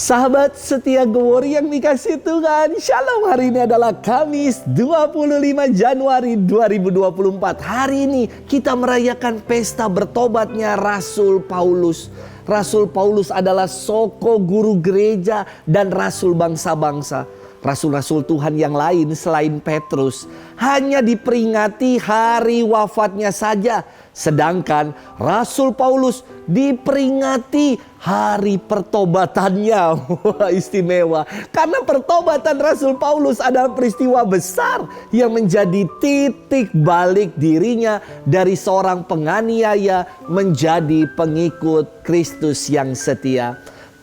Sahabat setia Glory yang dikasih Tuhan, Shalom. Hari ini adalah Kamis 25 Januari 2024. Hari ini kita merayakan pesta bertobatnya Rasul Paulus. Rasul Paulus adalah soko guru gereja dan rasul bangsa-bangsa. Rasul-rasul Tuhan yang lain selain Petrus hanya diperingati hari wafatnya saja. Sedangkan Rasul Paulus diperingati hari pertobatannya. Wah, istimewa. Karena pertobatan Rasul Paulus adalah peristiwa besar yang menjadi titik balik dirinya dari seorang penganiaya menjadi pengikut Kristus yang setia.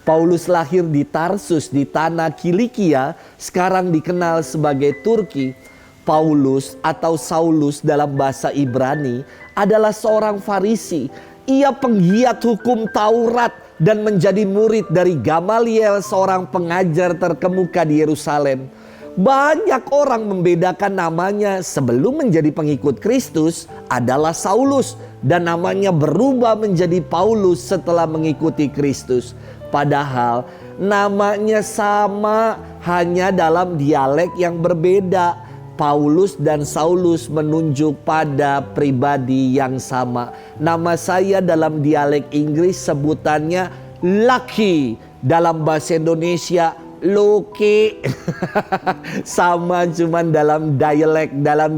Paulus lahir di Tarsus di tanah Kilikia, sekarang dikenal sebagai Turki. Paulus atau Saulus dalam bahasa Ibrani adalah seorang Farisi. Ia penggiat hukum Taurat dan menjadi murid dari Gamaliel, seorang pengajar terkemuka di Yerusalem. Banyak orang membedakan namanya sebelum menjadi pengikut Kristus adalah Saulus dan namanya berubah menjadi Paulus setelah mengikuti Kristus. Padahal namanya sama, hanya dalam dialek yang berbeda. Paulus dan Saulus menunjuk pada pribadi yang sama. Nama saya dalam dialek Inggris sebutannya Lucky, dalam bahasa Indonesia Loki. Sama, cuman dalam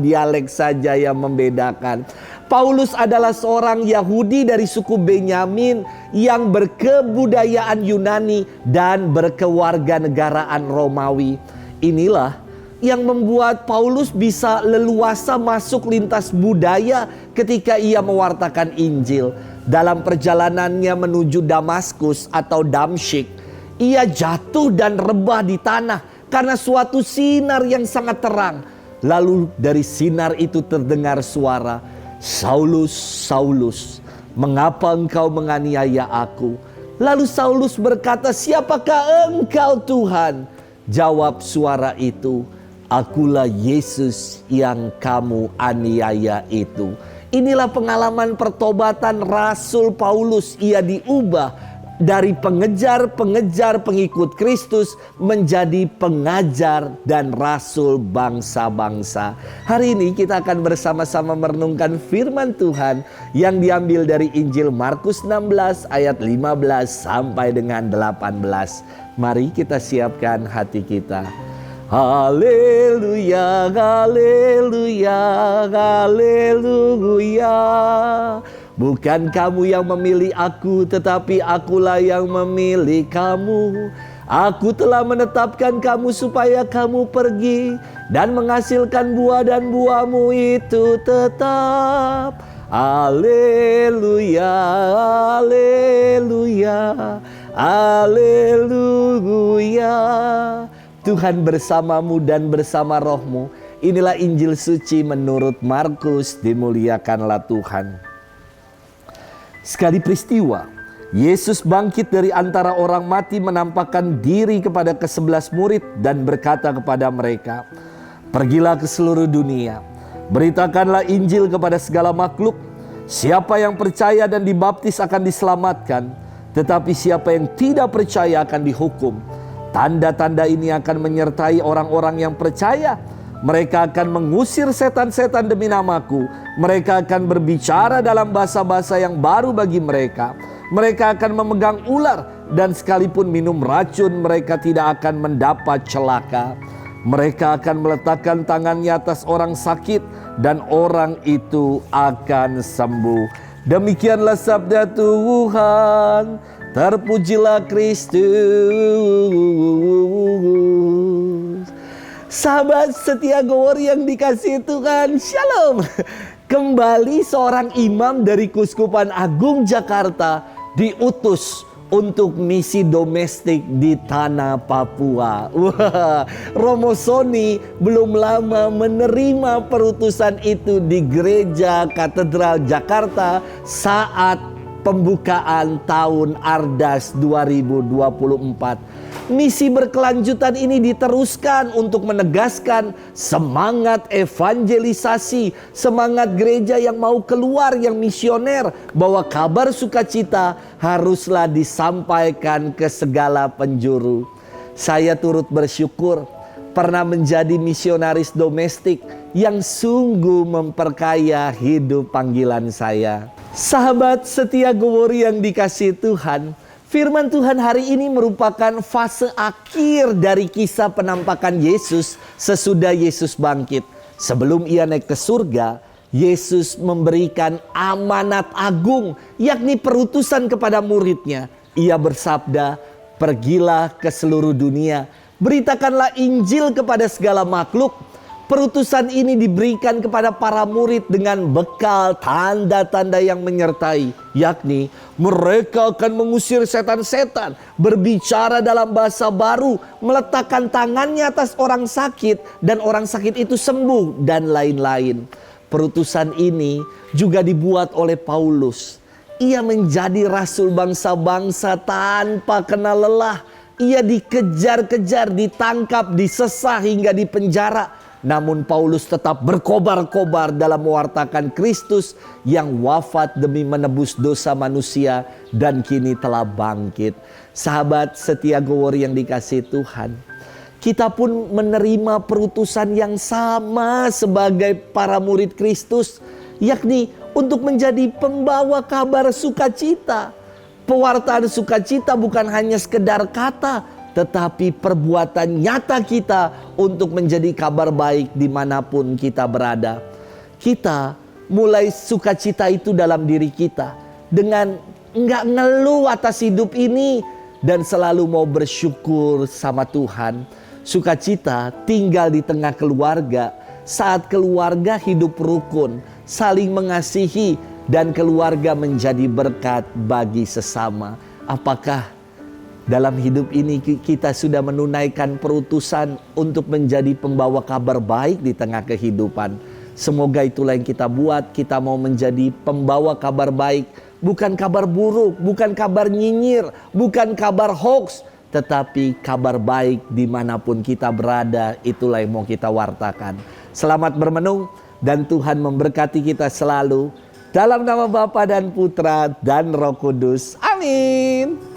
dialek saja yang membedakan. Paulus adalah seorang Yahudi dari suku Benyamin yang berkebudayaan Yunani dan berkewarganegaraan Romawi. Inilah yang membuat Paulus bisa leluasa masuk lintas budaya ketika ia mewartakan Injil. Dalam perjalanannya menuju Damaskus atau Damsyik, ia jatuh dan rebah di tanah karena suatu sinar yang sangat terang. Lalu dari sinar itu terdengar suara, "Saulus, Saulus, mengapa engkau menganiaya aku?" Lalu Saulus berkata, "Siapakah engkau, Tuhan?" Jawab suara itu, "Akulah Yesus yang kamu aniaya itu." Inilah pengalaman pertobatan Rasul Paulus. Ia diubah dari pengejar-pengejar pengikut Kristus menjadi pengajar dan rasul bangsa-bangsa. Hari ini kita akan bersama-sama merenungkan firman Tuhan yang diambil dari Injil Markus 16 ayat 15 sampai dengan 18. Mari kita siapkan hati kita. Haleluya, haleluya, haleluya. Bukan kamu yang memilih aku, tetapi akulah yang memilih kamu. Aku telah menetapkan kamu supaya kamu pergi dan menghasilkan buah, dan buahmu itu tetap. Haleluya, haleluya, haleluya. Tuhan bersamamu dan bersama rohmu. Inilah Injil suci menurut Markus. Dimuliakanlah Tuhan. Sekali peristiwa, Yesus bangkit dari antara orang mati, menampakkan diri kepada ke-11 murid dan berkata kepada mereka, "Pergilah ke seluruh dunia, beritakanlah Injil kepada segala makhluk. Siapa yang percaya dan dibaptis akan diselamatkan, tetapi siapa yang tidak percaya akan dihukum. Tanda-tanda ini akan menyertai orang-orang yang percaya. Mereka akan mengusir setan-setan demi namaku. Mereka akan berbicara dalam bahasa-bahasa yang baru bagi mereka. Mereka akan memegang ular, dan sekalipun minum racun mereka tidak akan mendapat celaka. Mereka akan meletakkan tangannya atas orang sakit, dan orang itu akan sembuh." Demikianlah sabda Tuhan. Terpujilah Kristus. Sahabat setia Glory yang dikasihi Tuhan, Shalom. Kembali seorang imam dari Keuskupan Agung Jakarta diutus untuk misi domestik di tanah Papua. Wah, Romo Soni belum lama menerima perutusan itu di Gereja Katedral Jakarta saat pembukaan tahun Ardas 2024. Misi berkelanjutan ini diteruskan untuk menegaskan semangat evangelisasi, semangat gereja yang mau keluar, yang misioner, bahwa kabar sukacita haruslah disampaikan ke segala penjuru. Saya turut bersyukur pernah menjadi misionaris domestik yang sungguh memperkaya hidup panggilan saya. Sahabat setia Gowori yang dikasihi Tuhan, firman Tuhan hari ini merupakan fase akhir dari kisah penampakan Yesus sesudah Yesus bangkit. Sebelum ia naik ke surga, Yesus memberikan amanat agung, yakni perutusan kepada muridnya. Ia bersabda, "Pergilah ke seluruh dunia, beritakanlah Injil kepada segala makhluk." Perutusan ini diberikan kepada para murid dengan bekal tanda-tanda yang menyertai, yakni mereka akan mengusir setan-setan, berbicara dalam bahasa baru, meletakkan tangannya atas orang sakit dan orang sakit itu sembuh, dan lain-lain. Perutusan ini juga dibuat oleh Paulus. Ia menjadi rasul bangsa-bangsa tanpa kenal lelah. Ia dikejar-kejar, ditangkap, disesah hingga dipenjara. Namun Paulus tetap berkobar-kobar dalam mewartakan Kristus yang wafat demi menebus dosa manusia dan kini telah bangkit. Sahabat setia Gowori yang dikasihi Tuhan, kita pun menerima perutusan yang sama sebagai para murid Kristus, yakni untuk menjadi pembawa kabar sukacita. Pewartaan sukacita bukan hanya sekedar kata, tetapi perbuatan nyata kita untuk menjadi kabar baik dimanapun kita berada. Kita mulai sukacita itu dalam diri kita dengan enggak ngeluh atas hidup ini dan selalu mau bersyukur sama Tuhan. Sukacita tinggal di tengah keluarga saat keluarga hidup rukun, saling mengasihi, dan keluarga menjadi berkat bagi sesama. Apakah dalam hidup ini kita sudah menunaikan perutusan untuk menjadi pembawa kabar baik di tengah kehidupan? Semoga itulah yang kita buat. Kita mau menjadi pembawa kabar baik, bukan kabar buruk, bukan kabar nyinyir, bukan kabar hoax, tetapi kabar baik dimanapun kita berada. Itulah yang mau kita wartakan. Selamat bermenung dan Tuhan memberkati kita selalu. Dalam nama Bapa dan Putra dan Roh Kudus. Amin.